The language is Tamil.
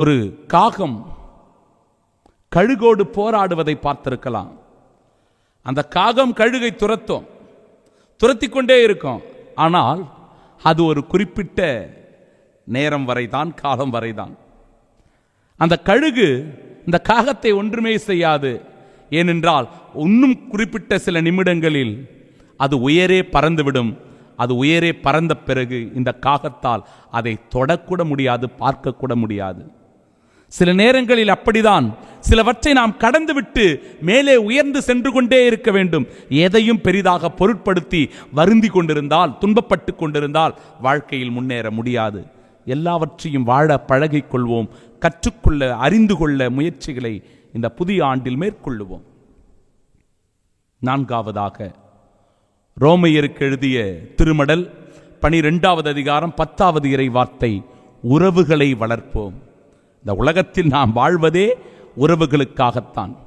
ஒரு காகம் கழுகோடு போராடுவதை பார்த்திருக்கலாம். அந்த காகம் கழுகை துரத்தி கொண்டே இருக்கும். ஆனால் அது ஒரு குறிப்பிட்ட நேரம் வரைதான், காலம் வரைதான். அந்த கழுகு இந்த காகத்தை ஒன்றுமே செய்யாது. ஏனென்றால் இன்னும் குறிப்பிட்ட சில நிமிடங்களில் அது உயரே பறந்துவிடும். அது உயரே பறந்த பிறகு இந்த காகத்தால் அதை தொடக்கூட முடியாது, பார்க்கக்கூட முடியாது. சில நேரங்களில் அப்படிதான். சிலவற்றை நாம் கடந்துவிட்டு மேலே உயர்ந்து சென்று கொண்டே இருக்க வேண்டும். எதையும் பெரிதாக பொருட்படுத்தி வருந்தி கொண்டிருந்தால், துன்பப்பட்டு கொண்டிருந்தால் வாழ்க்கையில் முன்னேற முடியாது. எல்லாவற்றையும் வாழ பழகிக் கொள்வோம். கற்றுக்கொள்ள, அறிந்து கொள்ள முயற்சிகளை இந்த புதிய ஆண்டில் மேற்கொள்ளுவோம். நான்காவதாக, ரோமையருக்கு எழுதிய திருமடல் 12வது அதிகாரம் 10வது இறை வார்த்தை, உறவுகளை வளர்ப்போம். இந்த உலகத்தில் நாம் வாழ்வதே உறவுகளுக்காகத்தான்.